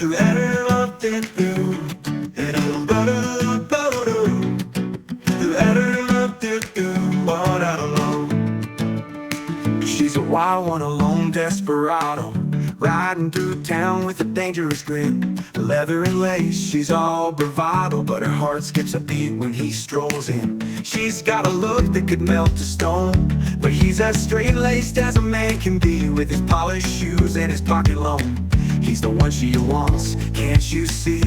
She's a wild one, a lone desperado, riding through town with a dangerous grin. Leather and lace, she's all bravado, but her heart skips a beat when he strolls in. She's got a look that could melt a stone, but he's as straight-laced as a man can be, with his polished shoes and his pocket loan. He's the one she wants, can't you see?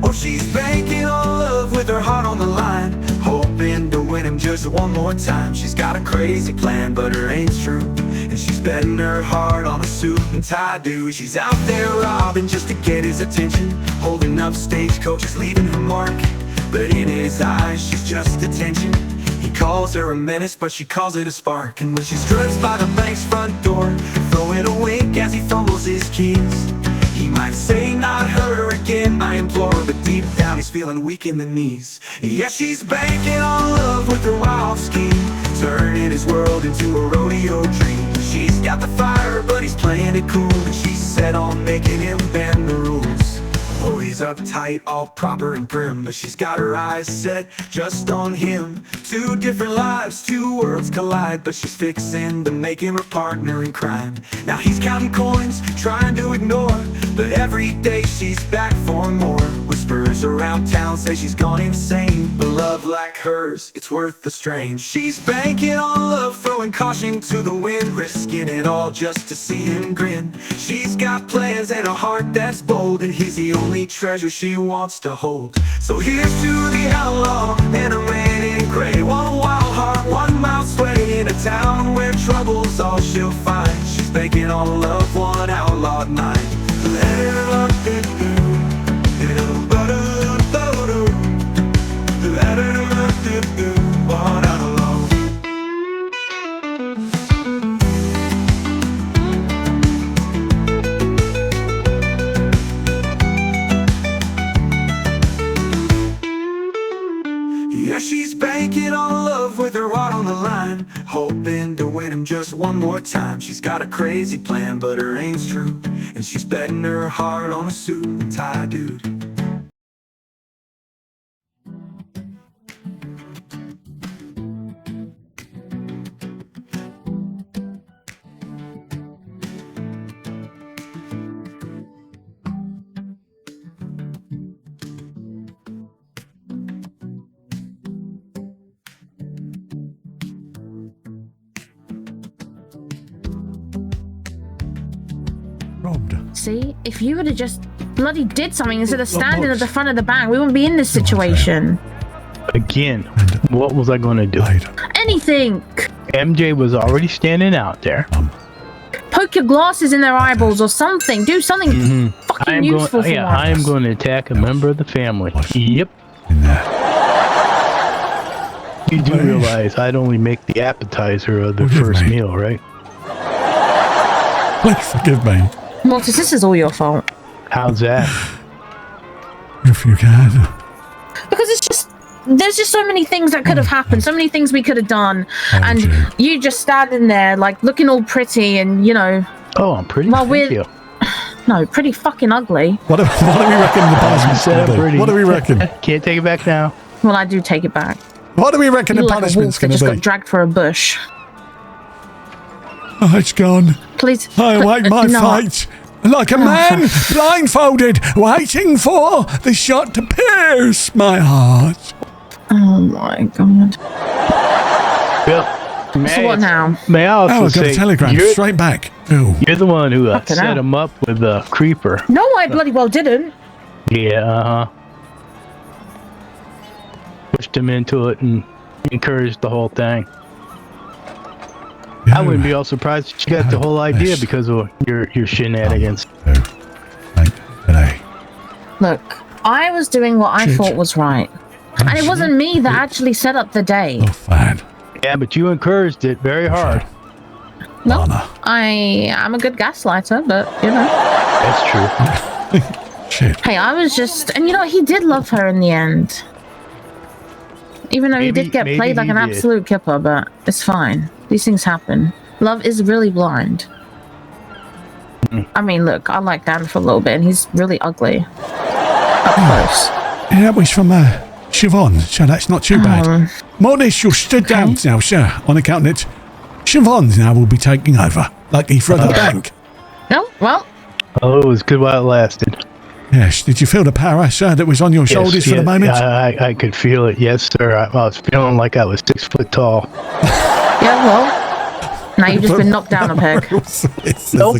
Oh, she's banking on love with her heart on the line, hoping to win him just one more time. She's got a crazy plan, but her aim's true, and she's betting her heart on a suit and tie do. She's out there robbing just to get his attention, holding up stagecoaches, leaving her mark, but in his eyes she's just attention. He calls her a menace, but she calls it a spark. And when she struts by the bank's front door, throwing a wink as he fumbles his keys, he might say, not her again, I implore, but deep down he's feeling weak in the knees. Yeah, she's banking on love with her wild scheme, turning his world into a rodeo dream. She's got the fire, but he's playing it cool, and she's set on making him bend the rules. Oh, he's uptight, all proper and prim, but she's got her eyes set just on him. Two different lives, two worlds collide, but she's fixing to make him her partner in crime. Now he's counting coins, trying to ignore, but every day she's back for more. Whispers around town say she's gone insane, but love like hers, it's worth the strain. She's banking on love, throwing caution to the wind, risking it all just to see him grin. She's got plans and a heart that's bold, and he's the only treasure she wants to hold. So here's to the outlaw and a man in gray, one wild heart, 1 mile sway, in a town where trouble's all she'll find. She's banking on love, one outlawed mind. Yeah, she's banking on love with her heart on the line, hoping to win him just one more time. She's got a crazy plan, but her aim's true, and she's betting her heart on a suit and tie dude. See, if you would have just bloody did something instead of standing at the front of the bank, we wouldn't be in this situation. Again, what was I going to do? Anything. MJ was already standing out there. Poke your glasses in their eyeballs or something. Do something fucking useful for once. I am going to attack a member of the family. Yep. You do realize I'd only make the appetizer of the first meal, right? Please forgive me. Mortis, this is all your fault. How's that? If you can. Because it's just, there's just so many things that could have happened, so many things we could have done, and you just standing there, like, looking all pretty and, you know... Oh, I'm pretty? Well, Thank you. No, pretty fucking ugly. What do we reckon the punishment's going to be? What do we reckon? Can't take it back now. Well, I do take it back. What do we reckon the punishment's going to be? You look like a wolf that just got dragged for a bush. Oh, it's gone. Please. I await my fate. Like a man blindfolded, waiting for the shot to pierce my heart. Oh my god. Yep. So what now? May I also I got say, a telegram straight back. You're the one who set him up with the creeper. No, I bloody well didn't. Yeah, pushed him into it and encouraged the whole thing. I wouldn't be all surprised if you got the whole idea because of your shenanigans. Look, I was doing what I thought was right. And it wasn't me that actually set up the day. Oh, fine. Yeah, but you encouraged it very hard. No, I am a good gaslighter, but, you know. That's true. Shit. Hey, I was just... And, you know, he did love her in the end. Even though he did get played like an absolute kipper, but it's fine. These things happen. Love is really blind. I mean, look, I like Dan for a little bit, and he's really ugly. Up close. Yeah, that was from Siobhan, so that's not too bad. Mortis, you're stood down now, sir, on account that Siobhan now will be taking over, lucky for the bank. No, well. Oh, it was good while it lasted. Yes, did you feel the power, sir, that was on your shoulders for the moment? I could feel it, yes, sir. I was feeling like I was 6 foot tall. Yeah, well. Now you've just been knocked down a peg. Nope.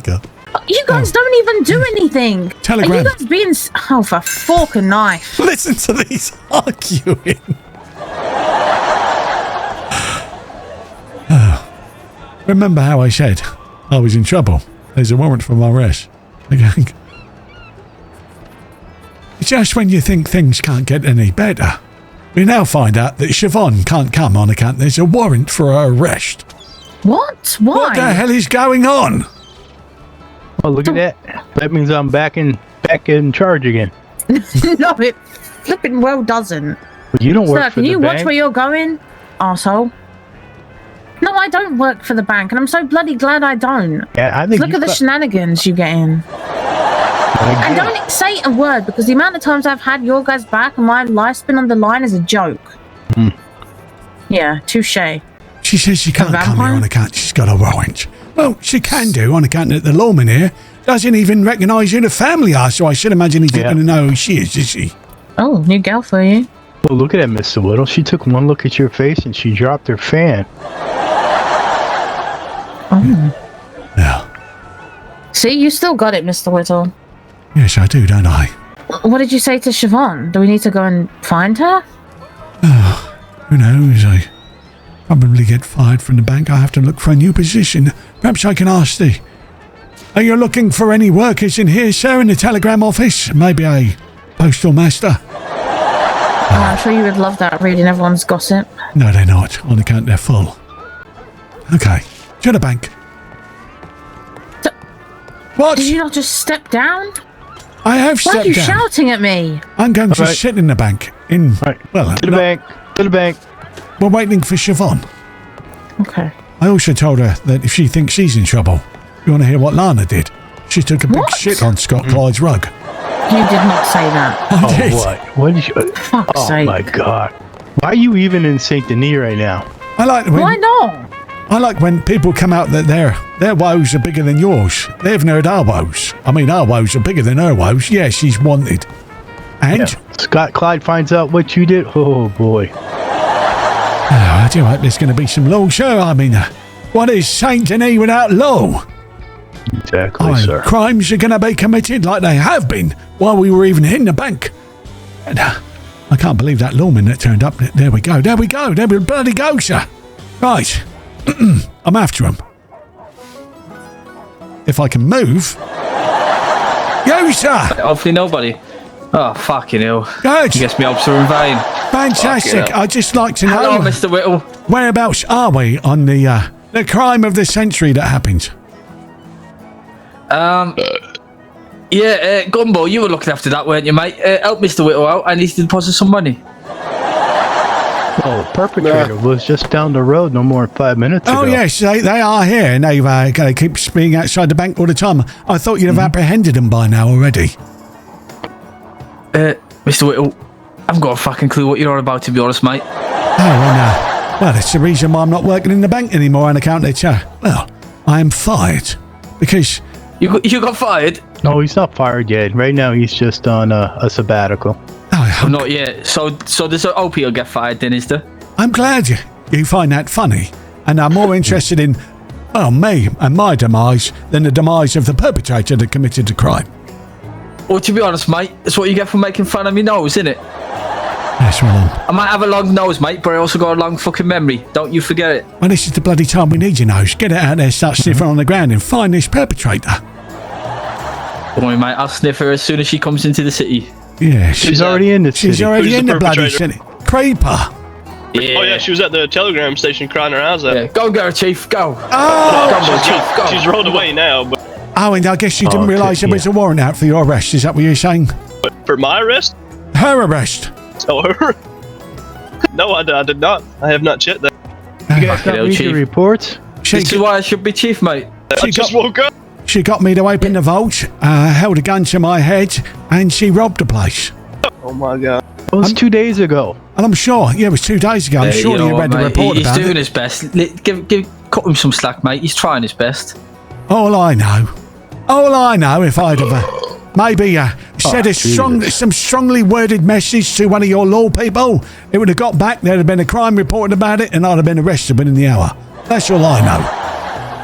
You guys don't even do anything. Telegram. Are you guys being... Oh, for fork and knife. Listen to these arguing. Remember how I said I was in trouble? There's a warrant for my arrest. Okay. Just when you think things can't get any better, we now find out that Siobhan can't come on account there's a warrant for her arrest. What? Why? What the hell is going on? Oh, look at that. That means I'm back in charge again. No, it flipping well doesn't. But you don't work Sir, for can the you bank. watch where you're going, arsehole? No, I don't work for the bank, and I'm so bloody glad I don't. Yeah, I think Look at the shenanigans you get in. And don't say a word, because the amount of times I've had your guys back and my life's been on the line is a joke. Yeah, touche. She says she can't come here on account she's got a warrant. Well, she can do on account that the lawman here doesn't even recognise who the family are, so I should imagine he's not going to know who she is she? Oh, new gal for you. Well, look at that, Mr. Whittle. She took one look at your face and she dropped her fan. Oh. Yeah. See, you still got it, Mr. Whittle. Yes, I do, don't I? What did you say to Siobhan? Do we need to go and find her? Oh, who knows? I probably get fired from the bank. I have to look for a new position. Perhaps I can ask the... Are you looking for any workers in here, sir, in the telegram office? Maybe a postal master? Oh, I'm sure you would love that, reading everyone's gossip. No, they're not. On account they're full. Okay. To the bank. What? Did you not just step down? I have stepped down. Why are you shouting at me? I'm going to sit in the bank. Well, to the bank. To the bank. We're waiting for Siobhan. Okay. I also told her that if she thinks she's in trouble, you want to hear what Lana did? She took a big shit on Scott Clyde's rug. You did not say that. I did. What? What did you... Fuck's sake. My God. Why are you even in St. Denis right now? I like when, Why not? I like when people come out that their woes are bigger than yours. They haven't heard our woes. I mean, our woes are bigger than her woes. Yeah, she's wanted. And? Yeah. Scott Clyde finds out what you did. Oh, boy. I do hope there's going to be some law, sir. I mean, what is St. Denis without law? Exactly, sir. Crimes are going to be committed like they have been while we were even in the bank. And I can't believe that lawman that turned up. There we go. There we go. There we bloody go, sir. Right. I'm after him. If I can move. You, sir. Hopefully nobody. Oh, fucking hell. Good. You guess me hopes are in vain. Fantastic. I'd just like to know. Hello, Mr. Whittle. Whereabouts are we on the crime of the century that happened? Yeah, Gumbo, you were looking after that, weren't you, mate? Help Mr. Whittle out. I need to deposit some money. Oh, the perpetrator was just down the road no more than 5 minutes ago. Oh, yes, they are here, and they keep being outside the bank all the time. I thought you'd have apprehended them by now already. Mr. Whittle, I haven't got a fucking clue what you're on about, to be honest, mate. Oh, well, that's the reason why I'm not working in the bank anymore on account that, well, I am fired. Because... You got fired? No, he's not fired yet. Right now, he's just on a sabbatical. Oh, not yet. So there's an OP will get fired then, is there? I'm glad you find that funny. And I'm more interested in, well, me and my demise than the demise of the perpetrator that committed the crime. Well, to be honest, mate, that's what you get for making fun of me nose, isn't it? Yes, well, I might have a long nose, mate, but I also got a long fucking memory. Don't you forget it. Well, this is the bloody time we need your nose. Get it out there, start sniffing on the ground and find this perpetrator. Don't worry, mate, I'll sniff her as soon as she comes into the city. Yeah, she's already in the city. She's already in the bloody city. Creeper. Yeah. Oh yeah, she was at the telegram station crying her eyes out. Yeah, go and get her, Chief, go. Oh! She's rolled away now, but... Oh, and I guess you didn't realise there was a warrant out for your arrest. Is that what you're saying? For my arrest? Her arrest. Oh, her? No, I did not. I have not checked that. You guys got read your reports? This is why I should be Chief, mate. I just woke up. She got me to open the vault, held a gun to my head, and she robbed the place. Oh my god. It was 2 days ago. And I'm sure, it was 2 days ago. I'm sure you read the report about it. He's doing his best. Cut him some slack, mate. He's trying his best. All I know, if I'd have maybe said some strongly worded message to one of your law people, it would have got back, there'd have been a crime reported about it, and I'd have been arrested within the hour. That's all I know.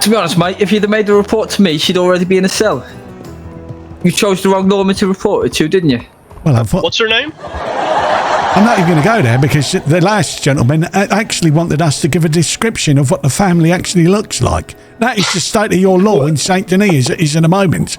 To be honest, mate, if you'd have made the report to me, she'd already be in a cell. You chose the wrong lawman to report it to, didn't you? Well, what's her name? I'm not even going to go there because the last gentleman actually wanted us to give a description of what the family actually looks like. That is the state of your law in St. Denis is in a moment.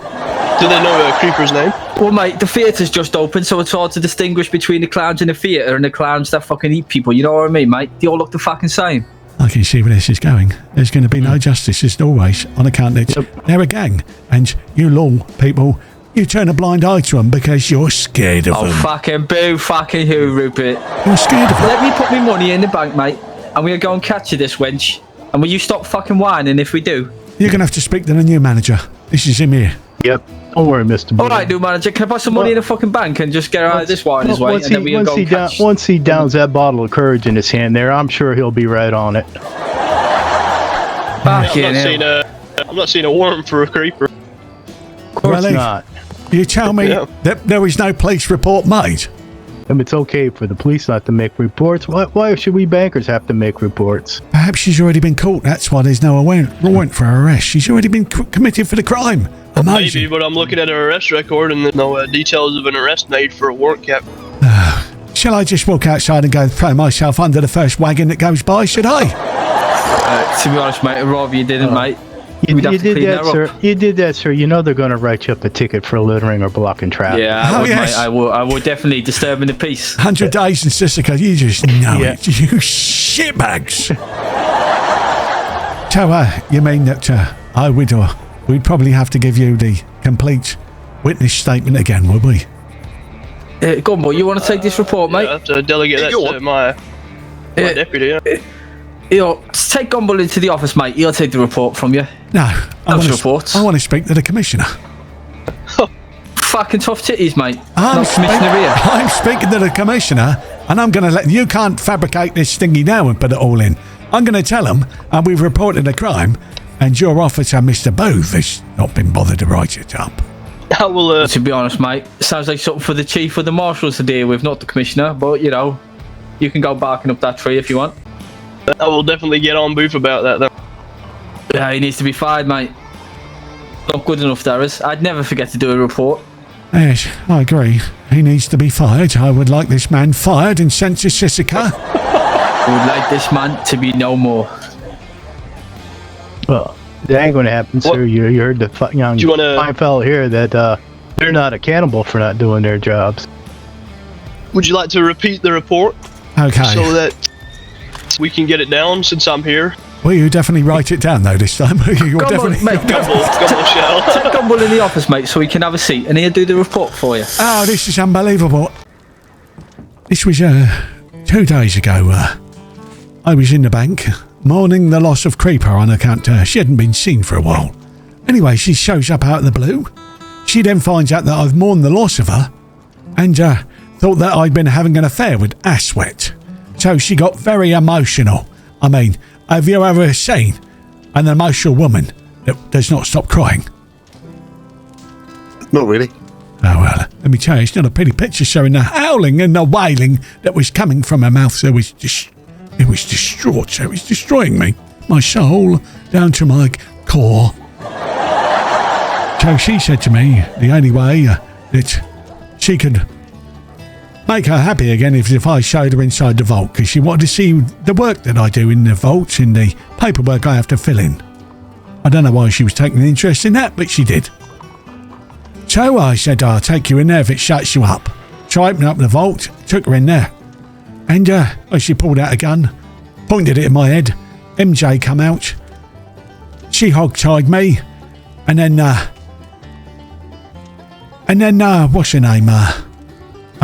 Do they know Creeper's name? Well, mate, the theatre's just open, so it's hard to distinguish between the clowns in the theatre and the clowns that fucking eat people. You know what I mean, mate? They all look the fucking same. I can see where this is going. There's going to be no justice, as always, on account that they're a gang. And you law people, you turn a blind eye to them because you're scared of them. Oh, fucking boo, fucking who, Rupert? You're scared of them. Let me put my money in the bank, mate, and we'll go and catch you this wench. And will you stop fucking whining if we do? You're going to have to speak to the new manager. This is him here. Yep. Don't worry, Mr. All right, new manager. Can I put some money in the fucking bank and just get out of this whining way? Once he downs that bottle of courage in his hand there, I'm sure he'll be right on it. I'm not seeing a warrant for a creeper. Of course not. You tell me that there was no police report made? If it's okay for the police not to make reports, why should we bankers have to make reports? Perhaps she's already been caught. That's why there's no warrant for her arrest. She's already been committed for the crime. Amazing. Maybe, but I'm looking at her arrest record and there's no details of an arrest made for a warrant cap. Shall I just walk outside and go throw myself under the first wagon that goes by, should I? To be honest, mate, I'd rather you didn't, mate. You did that, sir. You did that, sir. You know they're going to write you up a ticket for littering or blocking traffic. Yeah, mate, I would definitely disturbing the peace. 100 days in Sissika, you just know it. You shitbags. So, you mean that we'd probably have to give you the complete witness statement again, would we? Gumbo, you want to take this report, mate? I have to delegate that to my deputy. Take Gumbo into the office, mate. He'll take the report from you. No, I want to speak to the commissioner. Fucking tough titties, mate. I'm speaking to the commissioner, and I'm going to let you can't fabricate this thingy now and put it all in. I'm going to tell him, and we've reported a crime, and your officer, Mr. Booth, has not been bothered to write it up. I will. To be honest, mate, it sounds like something for the chief or the marshals to deal with, not the commissioner. But you can go barking up that tree if you want. I will definitely get on Booth about that, though. Yeah, he needs to be fired, mate. Not good enough, there is. I'd never forget to do a report. Yes, I agree. He needs to be fired. I would like this man fired and sent to Sissika. I would like this man to be no more. Well, that ain't going to happen, sir. You heard the young fine fellow here that they're not accountable for not doing their jobs. Would you like to repeat the report? Okay. So that we can get it down since I'm here. Will you definitely write it down though this time? Gumbo in the office, mate, so he can have a seat and he'll do the report for you. Oh, this is unbelievable. This was 2 days ago. I was in the bank mourning the loss of Creeper on account she hadn't been seen for a while. Anyway, she shows up out of the blue. She then finds out that I've mourned the loss of her and thought that I'd been having an affair with Asswet. So she got very emotional. I mean, have you ever seen an emotional woman that does not stop crying? Not really. Oh, well, let me tell you, it's not a pretty picture showing the howling and the wailing that was coming from her mouth. So it was distraught. So it was destroying me, my soul, down to my core. So she said to me the only way that she could make her happy again if I showed her inside the vault, because she wanted to see the work that I do in the vault and the paperwork I have to fill in. I don't know why she was taking an interest in that, but she did. So I said, I'll take you in there if it shuts you up. So I opened up the vault, took her in there, and she pulled out a gun, pointed it at my head. MJ come out. She hog-tied me, and then what's her name?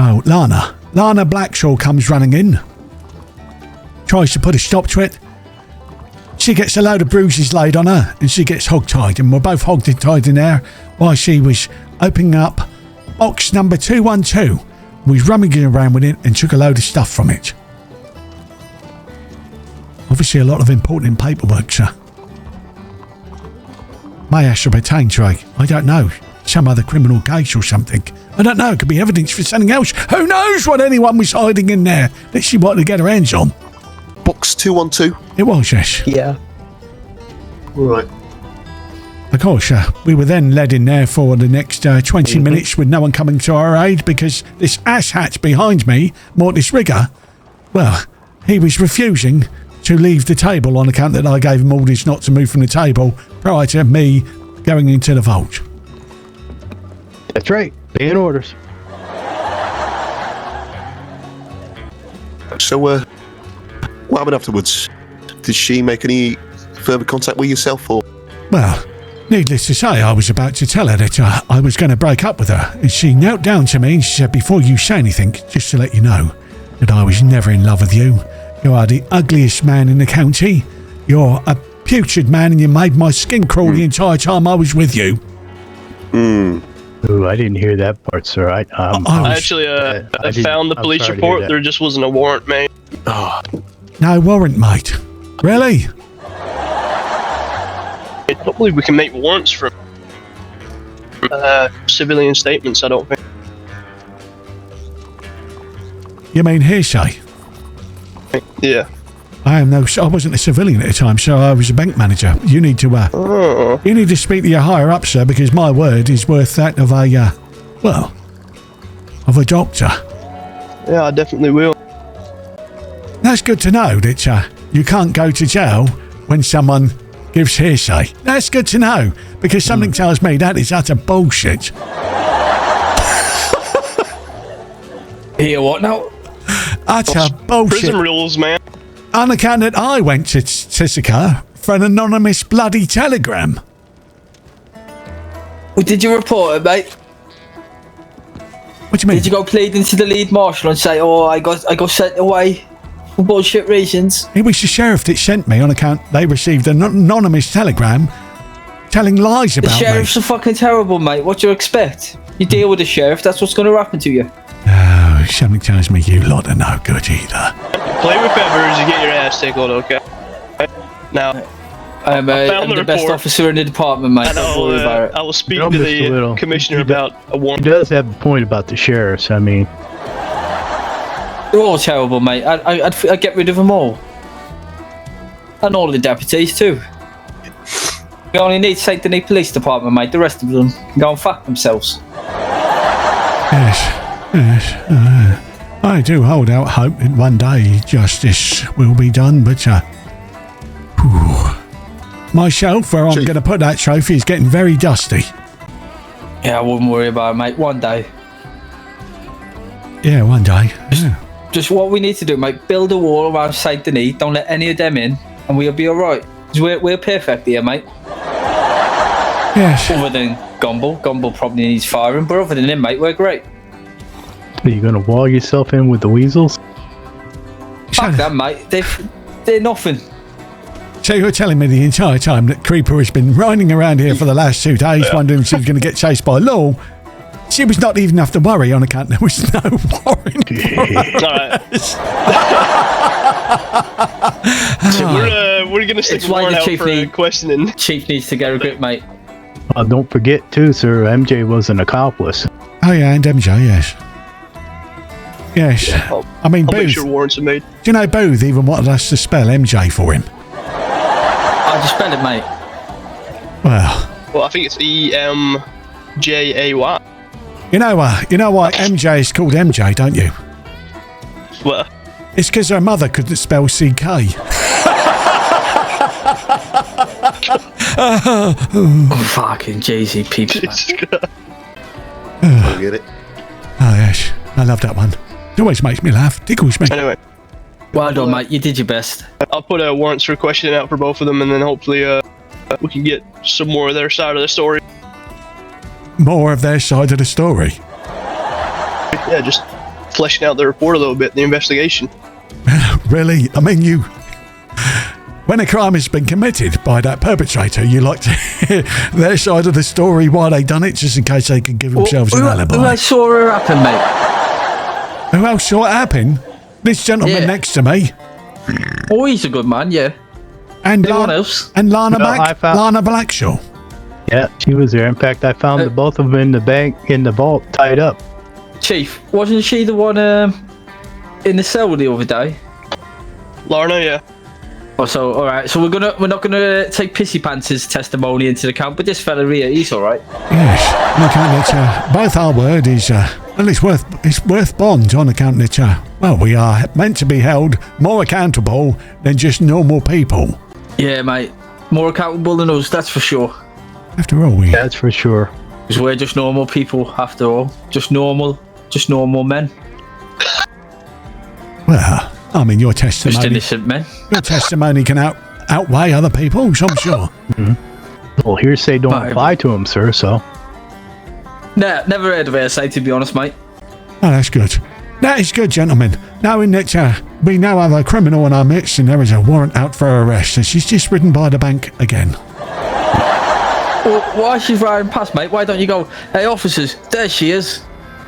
Lana Blackshaw comes running in, tries to put a stop to it. she gets a load of bruises laid on her, and she gets hog-tied, and we're both hog-tied in there while she was opening up box number 212. We was rummaging around with it and took a load of stuff from it. Obviously a lot of important paperwork, sir. May actually pertain to, I don't know, some other criminal case or something. I don't know, it could be evidence for something else. Who knows what anyone was hiding in there that she wanted to get her hands on? Box 212? It was, yes. Yeah. Right. Of course, we were then led in there for the next 20 minutes with no one coming to our aid because this asshat behind me, Mortis Rigger, well, he was refusing to leave the table on account that I gave him orders not to move from the table prior to me going into the vault. That's right. Being orders. So, what happened afterwards? Did she make any further contact with yourself, or? Well, needless to say, I was about to tell her that I was going to break up with her, and she knelt down to me and she said, before you say anything, just to let you know that I was never in love with you. You are the ugliest man in the county. You're a putrid man, and you made my skin crawl the entire time I was with you. Ooh, I didn't hear that part, sir. I found the police report. There just wasn't a warrant made. Oh. No warrant, mate. Really? I don't believe we can make warrants from civilian statements, I don't think. You mean hearsay? Yeah. I wasn't a civilian at the time, so I was a bank manager. You need to, you need to speak to your higher up, sir, because my word is worth that of a, of a doctor. Yeah, I definitely will. That's good to know that you can't go to jail when someone gives hearsay. That's good to know, because something tells me that is utter bullshit. Hear what now? Utter bullshit. Prison rules, man. On account that I went to Tisica for an anonymous bloody telegram. Well, did you report it, mate? What do you mean? Did you go pleading to the lead marshal and say, "Oh, I got sent away for bullshit reasons"? It was the sheriff that sent me on account they received an anonymous telegram telling lies about me. The sheriffs are fucking terrible, mate. What do you expect? You deal with the sheriff, that's what's going to happen to you. Oh, something tells me you lot are no good either. Play with feathers, you get your ass tickled, okay? Now, I'm the best officer in the department, mate. Don't worry about it. I will speak to the commissioner about a warrant. He does have a point about the sheriffs, I mean. They're all terrible, mate. I'd get rid of them all. And all the deputies, too. We only need St. Denis Police Department, mate. The rest of them can go and fuck themselves. Yes. I do hold out hope that one day justice will be done, but my shelf where I'm going to put that trophy is getting very dusty. Yeah, I wouldn't worry about it, mate. One day. Yeah, one day. Just what we need to do, mate. Build a wall around St. Denis. Don't let any of them in, and we'll be alright. Because we're perfect here, mate. Yes. Other than Gumble. Gumble probably needs firing, but other than him, mate, we're great. Are you going to wall yourself in with the weasels? Fuck them, mate. They're nothing. So you're telling me the entire time that Creeper has been riding around here for the last 2 days wondering if she was going to get chased by Law? She was not even have to worry on account there was no warrant. We're going to stick a warrant out for questioning. Chief needs to get a grip, mate. Don't forget, too, sir, MJ was an accomplice. Oh, yeah, and MJ, yes. Yes. Yeah, I mean, I'll Booth. make sure warrants are made. Do you know Booth even wanted us to spell MJ for him? I'll just spell it, mate. Well, I think it's EMJAY. You know why MJ is called MJ, don't you? What? It's because her mother couldn't spell CK. Oh, fucking JC peeps. I get it. Oh, yes. I love that one. It always makes me laugh. Tickles me. Anyway. Well done, mate. You did your best. I'll put warrants for questioning out for both of them, and then hopefully we can get some more of their side of the story. More of their side of the story? Yeah, just fleshing out the report a little bit, the investigation. Really? I mean, when a crime has been committed by that perpetrator, you like to hear their side of the story, why they done it, just in case they can give themselves an alibi. Who else saw it happen, mate? Who else saw it happen? This gentleman next to me. Oh, he's a good man, yeah. And anyone else? And Lana Blackshaw. Yeah, she was there. In fact, I found the both of them in the bank, in the vault, tied up. Chief, wasn't she the one in the cell the other day? Lorna, yeah. Oh, so all right. So we're not gonna take Pissy Pants' testimony into account, but this fella here, he's all right. Yes, on account that both our word is well, it's worth bond on account that well, we are meant to be held more accountable than just normal people. Yeah, mate, more accountable than us, that's for sure. After all, that's for sure. Because we're just normal people, after all, just normal men. Well, I mean, your testimony. Just innocent men. Your testimony can outweigh other people's, I'm sure. Well, hearsay don't apply to him, sir. So. Nah, never heard of hearsay, to be honest, mate. Oh, that's good. That is good, gentlemen. Knowing that we now have a criminal in our midst and there is a warrant out for her arrest, and she's just ridden by the bank again. Well, why is she riding past, mate? Why don't you go, hey, officers, there she is.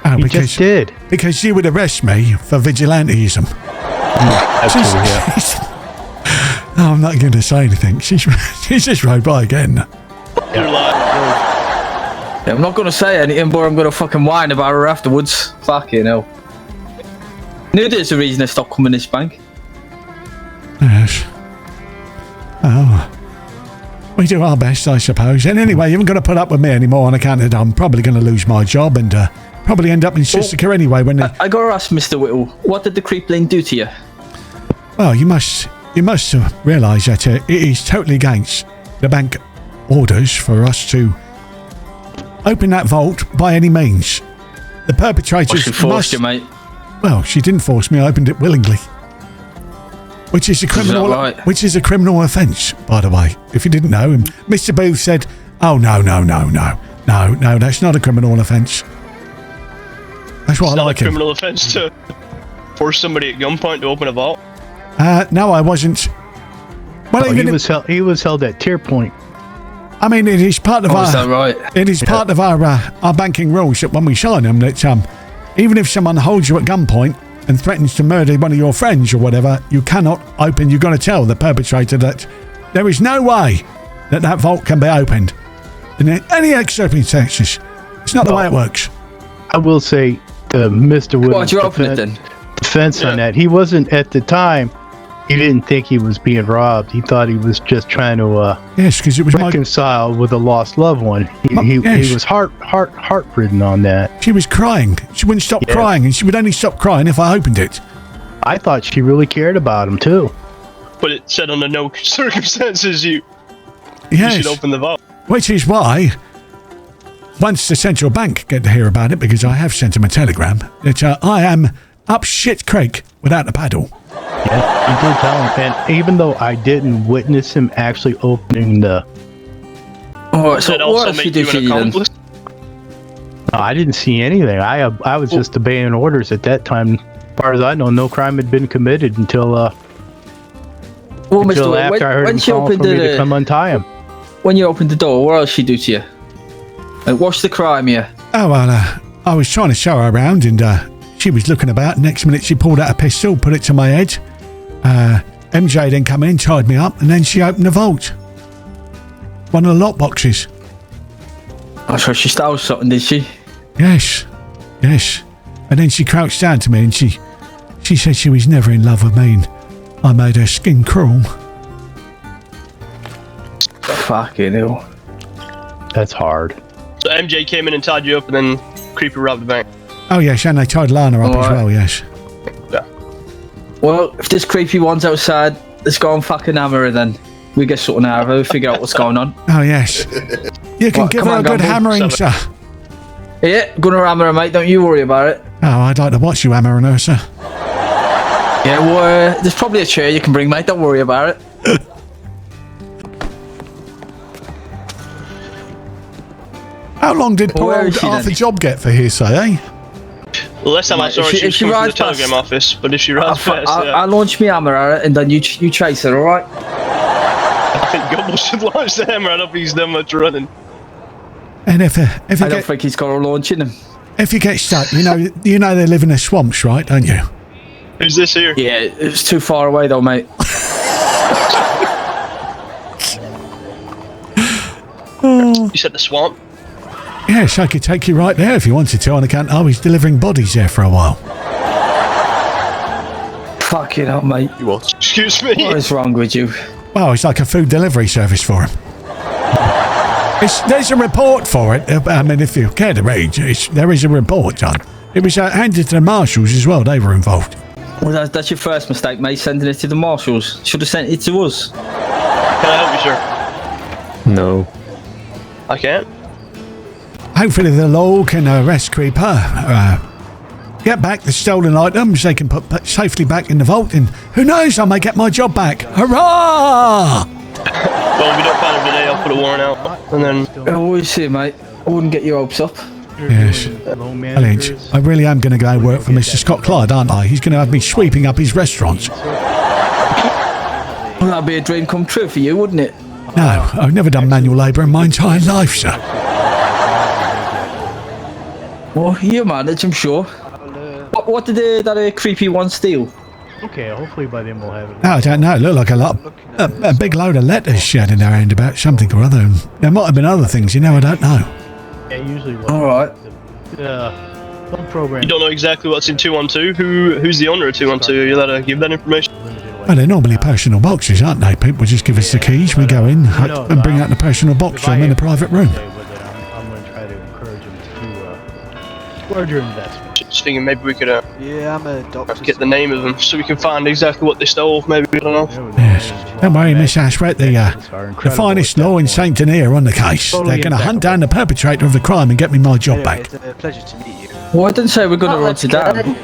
Oh, you just did. Because she would arrest me for vigilantism. I'm not going to say anything. She's just rode by again. You're lying. Yeah, I'm not going to say anything, but I'm going to fucking whine about her afterwards. Fucking hell. Knew there's a reason I stopped coming this bank. Yes. Oh. We do our best, I suppose. And anyway, you haven't got to put up with me anymore on account of I'm probably going to lose my job and probably end up in Sisika anyway when I got to ask Mr. Whittle, what did the creepling do to you? Well, you must realise that it is totally against the bank orders for us to open that vault by any means. The perpetrators she forced you, mate. Well, she didn't force me. I opened it willingly, which is a criminal, which is a criminal offence, by the way. If you didn't know, and Mr. Booth said, "Oh no, that's not a criminal offence." That's what I like. It's not a criminal offence to force somebody at gunpoint to open a vault. No, I wasn't. Well, he was held at tier point. I mean, it is part of our. Is that right? It is part of our banking rules that when we sign them, that even if someone holds you at gunpoint and threatens to murder one of your friends or whatever, you cannot open. You've got to tell the perpetrator that there is no way that vault can be opened in any circumstances. It's not the way it works. I will say, Mr. Williams' defense on that, he wasn't at the time. He didn't think he was being robbed. He thought he was just trying to because it was reconcile with a lost loved one. He was heart-ridden on that. She was crying. She wouldn't stop crying, and she would only stop crying if I opened it. I thought she really cared about him too. But it said under no circumstances you should open the vault. Which is why, once the central bank get to hear about it, because I have sent him a telegram, that I am up shit creek without a paddle. Yeah, he did tell him, and even though I didn't witness him actually opening the... Oh, so what else did you see then? No, I didn't see anything. I was just obeying orders at that time. As far as I know, no crime had been committed until after I heard him calling for me to come untie him. When you opened the door, what else she do to you? Like, what's the crime here? Oh, well, I was trying to show her around, and she was looking about. Next minute, she pulled out a pistol, put it to my head. MJ then come in, tied me up, and then she opened the vault. One of the lock boxes. Oh, so she stole something, did she? Yes. And then she crouched down to me, and she said she was never in love with me, and I made her skin crawl. Fucking hell. That's hard. So MJ came in and tied you up, and then Creeper robbed the bank. Oh yes, and they tied Lana up as well, yes. Yeah. Well, if this creepy one's outside, let's go and fucking hammer her then. We get something out of her, figure out what's going on. Oh yes. You can give her a good hammering, sir. Yeah, gonna hammer her, mate, don't you worry about it. Oh, I'd like to watch you hammering her, sir. Yeah, well, there's probably a chair you can bring, mate, don't worry about it. How long did poor old Arthur Job get for hearsay, eh? Well, last time I saw her, she was coming from the telegram office, but if she rides past... I'll launch me hammer at it, and then you chase her, alright? think Gobble should launch the hammer. I don't think he's done much running. And if I don't think he's got a launch in him. If you get stuck, you know they live in the swamps, right? Don't you? Who's this here? Yeah, it's too far away though, mate. You said the swamp? Yes, I could take you right there if you wanted to on account I was delivering bodies there for a while. Fucking hell, mate. You what? Excuse me? What is wrong with you? Well, it's like a food delivery service for him. There's a report for it. I mean, if you care to read, there is a report, John. It was handed to the marshals as well. They were involved. Well, that's your first mistake, mate, sending it to the marshals. Should have sent it to us. Can I help you, sir? No. I can't? Hopefully the law can arrest Creeper. Get back the stolen items they can put safely back in the vault, and who knows, I may get my job back. Hurrah! Well, if we don't find him today, I'll put a warrant out, and then... Always see, mate. I wouldn't get your hopes up. Yes. Lynch, I really am going to go work for Mr. Scott Clyde, aren't I? He's going to have me sweeping up his restaurants. Well, that'd be a dream come true for you, wouldn't it? No, I've never done manual labour in my entire life, sir. Well, you manage, I'm sure. What did that creepy one steal? Okay, hopefully by then we'll have it. No, I don't know. It looked like a big load of letters she had in her hand about something or other. There might have been other things, I don't know. Yeah, usually. Alright. Some program. You don't know exactly what's in 212? Who's the owner of 212? Are you allowed to give that information? Well, they're normally personal boxes, aren't they? People just give us the keys, we go in and bring out the personal box from in a private room. I'm going to try to encourage them to larger investment. Just thinking maybe we could yeah, I'm a doctor. get the name of them so we can find exactly what they stole, maybe, I don't know. Yes. Don't worry, Miss Ashworth, the finest law in St. Denis are on the case. They're going to hunt down the perpetrator of the crime and get me my job back. It's a pleasure to meet you. Well, I didn't say we're going to run her down.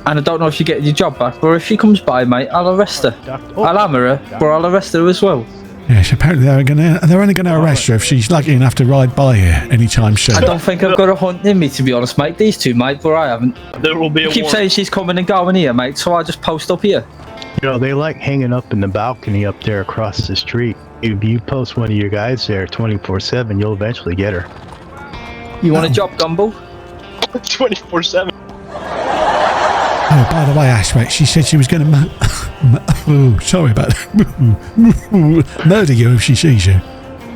And I don't know if you get your job back, but if she comes by, mate, I'll arrest her. I'll hammer her, but I'll arrest her as well. Yes, apparently they're only going to arrest her if she's lucky enough to ride by here anytime soon. I don't think I've got a hunt in me, to be honest, mate. These two, mate, but I haven't. There will be a You keep saying she's coming and going here, mate, so I'll just post up here. You know, they like hanging up in the balcony up there across the street. If you post one of your guys there 24/7, you'll eventually get her. You want a job, Gumbo? 24/7. Oh, by the way, Ashworth, she said she was going to sorry about that. Murder you if she sees you.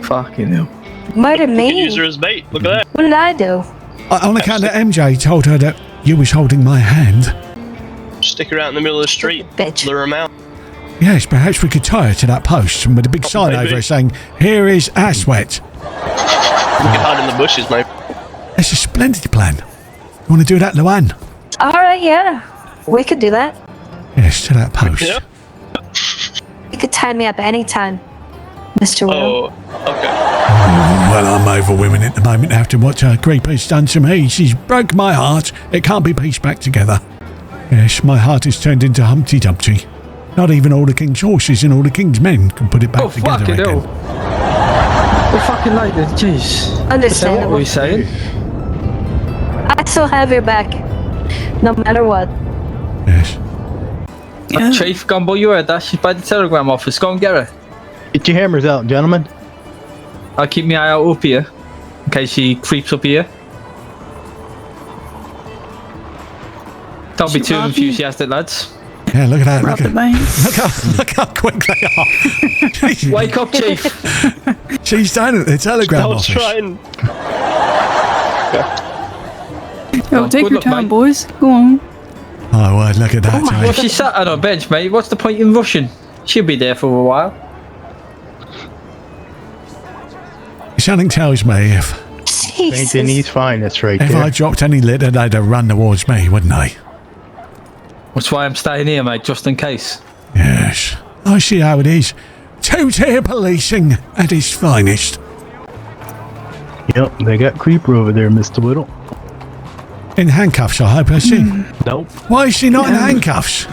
Fucking hell. Murder You can me? use her as bait. Look at that. What did I do? On account that MJ told her that you was holding my hand. Stick her out in the middle of the street. Bitch. Lure them out. Yes, perhaps we could tie her to that post and with a big sign maybe. over her saying, "Here is Ashworth." You can hide in the bushes, mate. That's a splendid plan. You want to do that, Luann? Alright, yeah. We could do that. Yes, to that post. Yeah. You could tie me up anytime, Mr. Widow. Oh, okay. Well, I'm over women at the moment after what Creeper's done to me. She's broke my heart. It can't be pieced back together. Yes, my heart is turned into Humpty Dumpty. Not even all the king's horses and all the king's men can put it back together fucking again. hell. We're fucking late then, jeez. What were Understandable. you saying? I still have your back, no matter what. Yes. Chief, Gumbo, you heard that? She's by the telegram office. Go and get her. Get your hammers out, gentlemen. I'll keep my eye out up here, in case she creeps up here. Don't be too enthusiastic, lads. Yeah, look at that. Look how quick they are. Jeez. Wake up, Chief. She's down at the telegram Don't office. try and... Yo, take good your luck, time, mate. boys. Go on. Oh, word, look at that. Well, if she sat on a bench, mate, what's the point in rushing? She'll be there for a while. Something tells me if St. Jesus. Denis fine, that's right I there. dropped any litter, they'd have run towards me, wouldn't they? That's why I'm staying here, mate, just in case. Yes. I see how it is. Two-tier policing at its finest. Yep, they got Creeper over there, Mr. Whittle. In handcuffs, I hope I see. Nope. Why is she not in handcuffs?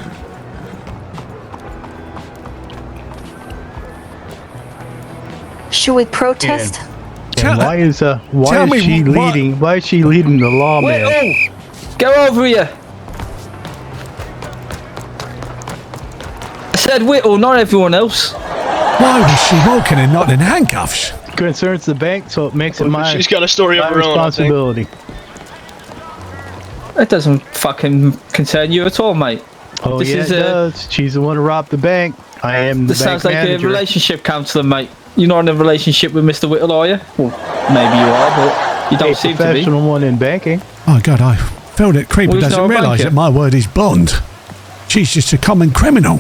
Should we protest? Tell- And why is tell she me what- leading? Why is she leading the lawman? Whittle! Go over here! I said Whittle, not everyone else. Why was she walking and not in handcuffs? Concerns the bank, so it makes it my She's got a story of her own, I think. responsibility. It doesn't fucking concern you at all, mate. Oh, This yeah, is, it does. She's the one who robbed the bank. I am the This bank sounds like manager. a relationship counsellor, mate. You're not in a relationship with Mr. Whittle, are you? Well, maybe you are, but you don't seem to be. Professional one in banking. Oh, God, I feel that Creeper Well, he's doesn't not a realise banker. that my word is bond. She's just a common criminal.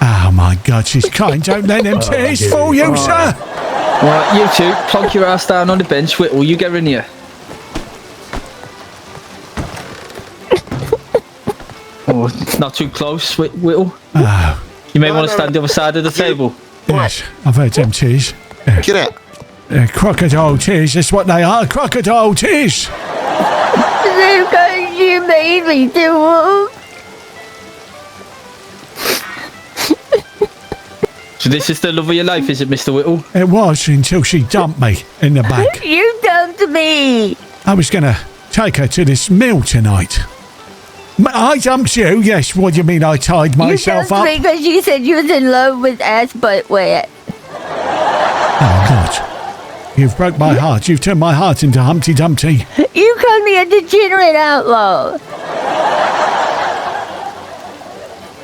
Oh, my God, she's kind. Don't let them tears fool you, sir. Right, you two, plonk your ass down on the bench. Whittle, you get in here. Oh, not too close, Whittle. Oh, You may want to stand the other side of the table. yes, I've heard them tears. Get out. Crocodile tears, that's what they are, crocodile tears. Because you made me do it. So this is the love of your life, is it, Mr. Whittle? It was until she dumped me in the back. You dumped me. I was going to take her to this meal tonight. I dumped you? Yes, what do you mean I tied myself you up? dumped me because you said you was in love with ass butt wet. Oh, God. You've broke my heart. You've turned my heart into Humpty Dumpty. You called me a degenerate outlaw.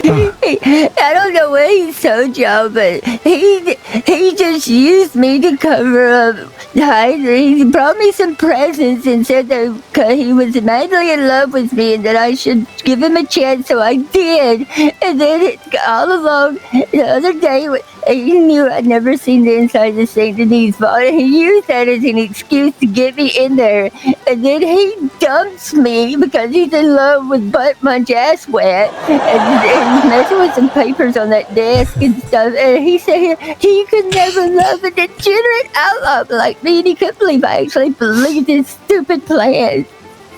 I don't know what he told y'all, but he just used me to cover up. He brought me some presents and said that he was madly in love with me and that I should give him a chance, so I did. And then all along, the other day, he knew I'd never seen the inside of St. Denis vault, and he used that as an excuse to get me in there. And then he dumps me because he's in love with butt munch ass wet, and he's messing with some papers on that desk and stuff. And he said he could never love a degenerate outlaw like me, and he couldn't believe I actually believed his stupid plans.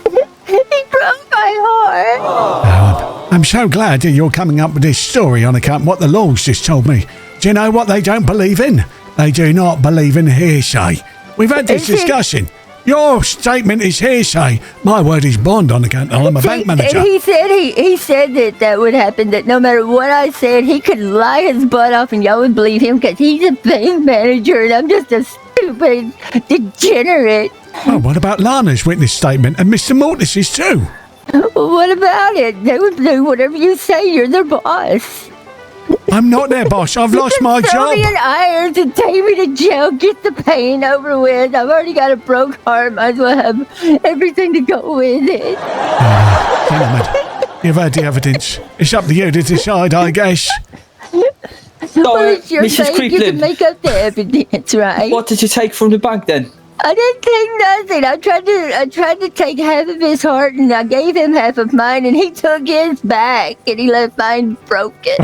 He broke my heart. Oh, I'm so glad that you're coming up with this story on account of what the laws just told me. Do you know what they don't believe in? They do not believe in hearsay. We've had this discussion. Your statement is hearsay. My word is bond on account I'm a bank manager. He said that would happen, that no matter what I said, he could lie his butt off and y'all would believe him because he's a bank manager and I'm just a stupid degenerate. Oh, what about Lana's witness statement and Mr. Mortis's too? What about it? They would do whatever you say. You're their boss. I'm not their boss. I've lost my Throw job. me in irons and take me to jail. Get the pain over with. I've already got a broke heart. Might as well have everything to go with it. Gentlemen, you've heard the evidence. It's up to you to decide, I guess. Well, it's your Mrs. bank. You can Creeplin, make up the evidence, right? what did you take from the bank then? I didn't take nothing. I tried to take half of his heart, and I gave him half of mine, and he took his back, and he left mine broken.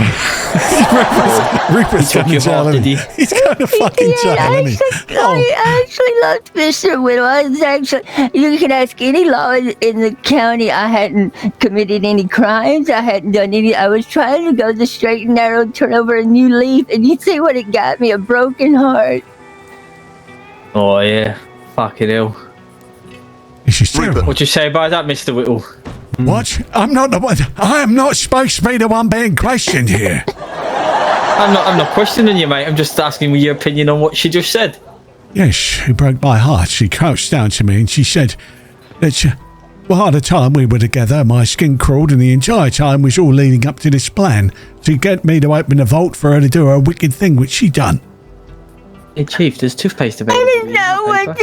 Rupert's He took going to your jail, heart, isn't he? did He's going to fucking jail, I isn't he? actually loved Mr. Whittle. I was actually, you can ask any law in the county. I hadn't committed any crimes. I hadn't done any. I was trying to go the straight and narrow, turn over a new leaf, and you see what it got me, a broken heart. Oh, yeah. Fucking hell. This is terrible. What do you say about that, Mr. Whittle? What? I'm not the one. I am not supposed to be the one being questioned here. I'm not questioning you, mate. I'm just asking your opinion on what she just said. Yes, she broke my heart. She crouched down to me and she said that all the time we were together, my skin crawled, and the entire time was all leading up to this plan to get me to open the vault for her to do her wicked thing, which she done. Hey, Chief, there's toothpaste available. I didn't know what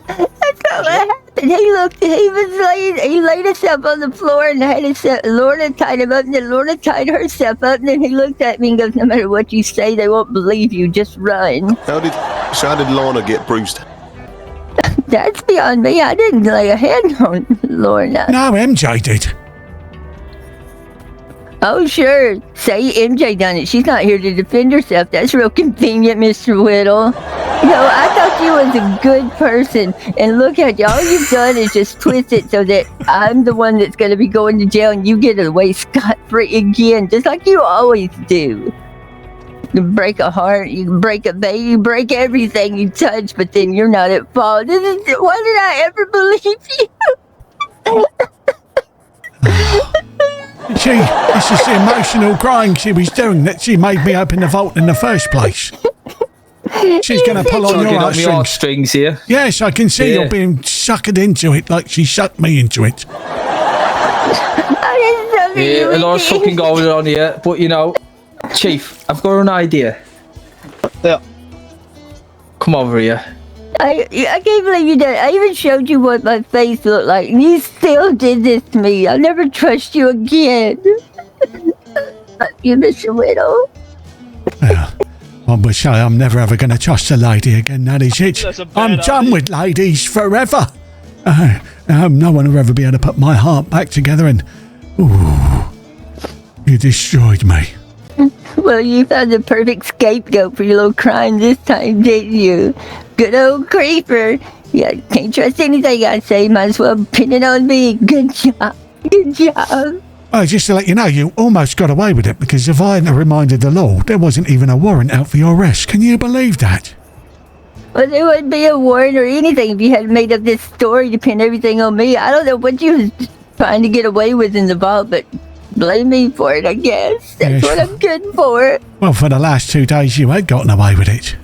that's not what happened. He laid himself on the floor and had Lorna tied him up, and then Lorna tied herself up, and then he looked at me and goes, no matter what you say, they won't believe you, just run. How did Lana get bruised? That's beyond me. I didn't lay a hand on Lorna. No, MJ did. Oh, sure. Say MJ done it. She's not here to defend herself. That's real convenient, Mr. Whittle. You know, I thought you was a good person. And look at you. All you've done is just twist it so that I'm the one that's going to be going to jail and you get away scot-free again, just like you always do. You can break a heart, you can break a baby, you break everything you touch, but then you're not at fault. Why did I ever believe you? This is the emotional crying she was doing that she made me open the vault in the first place. She's going to pull on your heartstrings here. Yes, I can see you're being sucked into it like she sucked me into it. Yeah, a lot's fucking going on here, but you know, Chief, I've got an idea. Yeah. Come over here. I can't believe you did. I even showed you what my face looked like, and you still did this to me. I'll never trust you again. You, Mr. Whittle. Yeah. I would say I'm never ever going to trust a lady again, that is it. I'm done with ladies forever. No one will ever be able to put my heart back together and... Ooh, you destroyed me. Well, you found the perfect scapegoat for your little crime this time, didn't you? Good old creeper. Yeah, can't trust anything I say. Might as well pin it on me. Good job. Good job. Oh, just to let you know, you almost got away with it because if I hadn't reminded the law, there wasn't even a warrant out for your arrest. Can you believe that? Well, there wouldn't be a warrant or anything if you had made up this story to pin everything on me. I don't know what you was trying to get away with in the vault, but blame me for it, I guess. That's what I'm good for. Well, for the last 2 days, you had gotten away with it.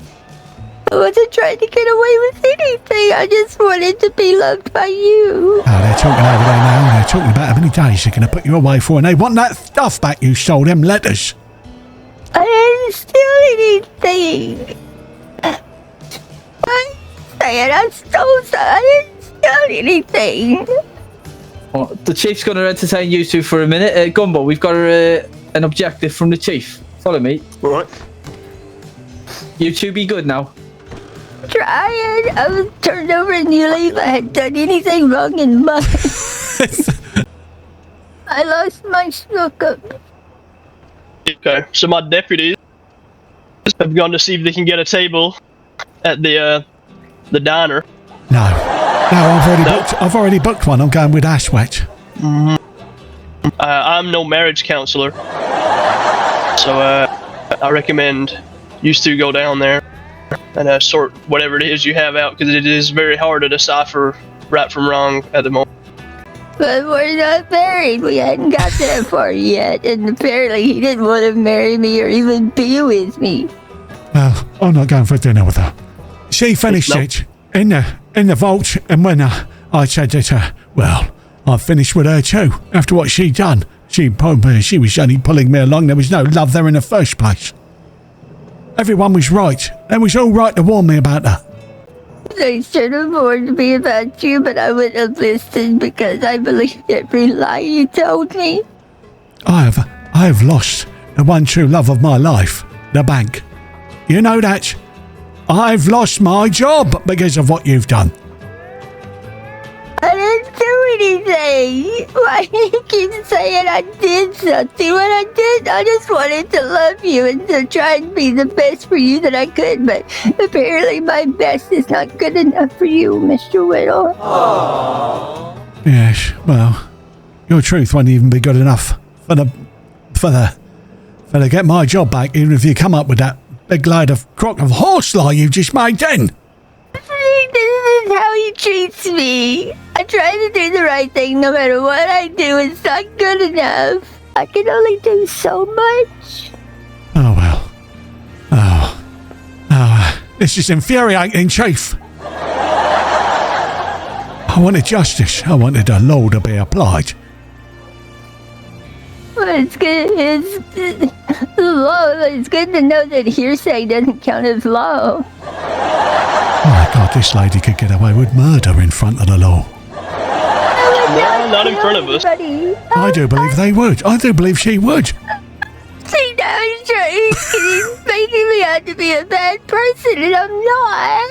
I wasn't trying to get away with anything. I just wanted to be loved by you. Oh, they're talking over there now. They're talking about how many days they're going to put you away for, and they want that stuff back you stole, them letters. I didn't steal anything. I stole something. I didn't steal anything. Well, the Chief's going to entertain you two for a minute. Gumbo, we've got an objective from the Chief. Follow me. All right. You two be good now. Trying. I was turned over a new leaf. I had done anything wrong in my I lost my sugar. Okay, so my deputies have gone to see if they can get a table at the diner. No, I've already booked one. I'm going with Ashwet. I'm no marriage counselor, so I recommend you two go down there and sort whatever it is you have out, because it is very hard to decipher right from wrong at the moment. But we're not married. We hadn't got that far yet, and apparently he didn't want to marry me or even be with me. Well, I'm not going for dinner with her. She finished it in the vault, and when I said that, well, I finished with her too. After what she'd done, she was only pulling me along. There was no love there in the first place. Everyone was right. They was all right to warn me about her. They should have warned me about you, but I wouldn't have listened because I believed every lie you told me. I have lost the one true love of my life, the bank. You know that? I've lost my job because of what you've done. I didn't do anything. Why do you keep saying I did something? When I did, I just wanted to love you and to try and be the best for you that I could, but apparently my best is not good enough for you, Mr. Whittle. Aww. Yes, well, your truth won't even be good enough for to get my job back, even if you come up with that big load of crock of horse lie you just made then. This is how he treats me. I try to do the right thing no matter what I do. It's not good enough. I can only do so much. Oh, well. This is infuriating, Chief. I wanted justice. I wanted the law to be applied. Well, it's good. It's law. It's good to know that hearsay doesn't count as law. Oh my God, this lady could get away with murder in front of the law. No, not in front of us. I do believe they would. I do believe she would. See, now he's making me out to be a bad person, and I'm not.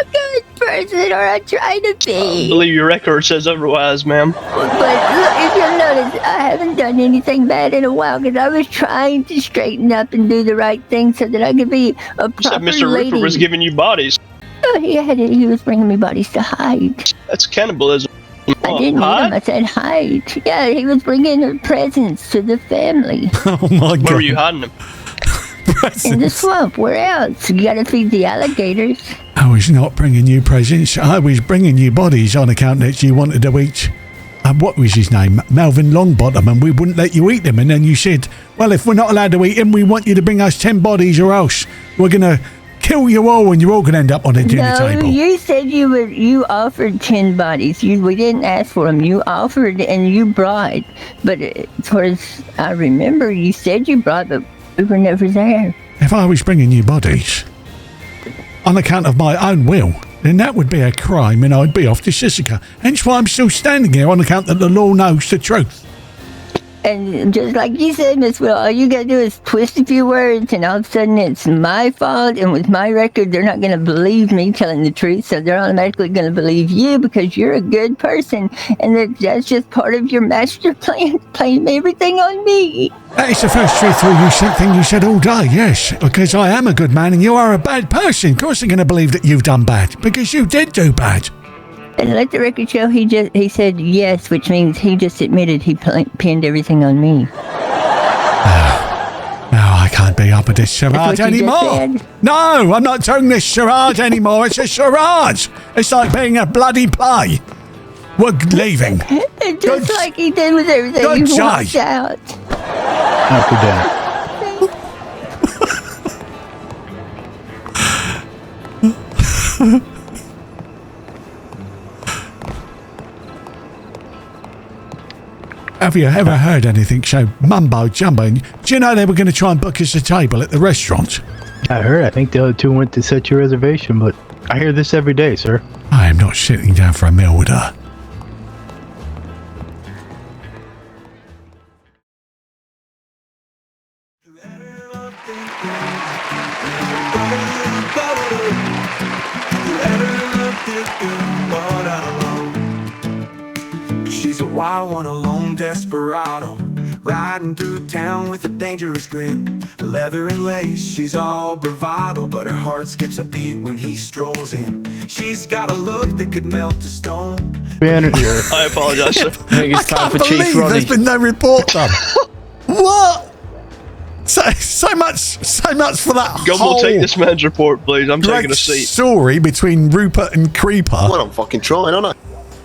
a good person, or I try to I be. believe your record says otherwise, ma'am. But look, if you'll notice, I haven't done anything bad in a while because I was trying to straighten up and do the right thing so that I could be a You said proper Mr. lady. Ripper was giving you bodies. Oh, he was bringing me bodies to hide. That's cannibalism. I didn't eat him. I said hide. Yeah, he was bringing her presents to the family. Oh my God. Where were you hiding them? In the swamp. Where else? You gotta feed the alligators. I was not bringing you presents. I was bringing you bodies on account that you wanted to eat. What was his name? Melvin Longbottom, and we wouldn't let you eat them. And then you said, well, if we're not allowed to eat him, we want you to bring us 10 bodies or else we're going to kill you all and you're all going to end up on the dinner table. No, you said you offered 10 bodies. We didn't ask for them. You offered and you brought. But as far as I remember, you said you brought, but we were never there. If I was bringing you bodies on account of my own will, then that would be a crime and I'd be off to Sisika. Hence why I'm still standing here on account that the law knows the truth. And just like you said, Miss Will, all you gotta do is twist a few words and all of a sudden it's my fault, and with my record they're not gonna believe me telling the truth, so they're automatically gonna believe you because you're a good person, and that's just part of your master plan, playing everything on me. That is the first truthful thing you said all day, yes, because I am a good man and you are a bad person. Of course they're going to believe that you've done bad, because you did do bad. And let the record show he said yes, which means he just admitted he pinned everything on me. No, I can't be up at this charade anymore. No, I'm not doing this charade anymore. It's a charade. It's like being a bloody play. We're leaving. Just like he did with everything. He walked out. After dinner. Have you ever heard anything so mumbo jumbo? Do you know they were going to try and book us a table at the restaurant? I heard. I think the other two went to set your reservation, but I hear this every day, sir. I am not sitting down for a meal with her. She's a wild one, a lone desperado, riding through town with a dangerous grip. Leather and lace, she's all bravado, but her heart skips a beat when he strolls in. She's got a look that could melt a stone. I apologize, sir. I think it's time for Chief believe Ronnie. there's been no report done. What? So much for that Go, whole we'll take this man's report, please. I'm taking a seat. story between Rupert and Creeper. Well, I'm fucking trying, aren't I?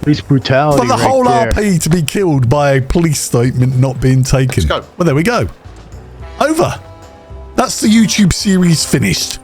Police brutality. For the whole RP to be killed by a police statement not being taken. Let's go. Well, there we go. Over. That's the YouTube series finished.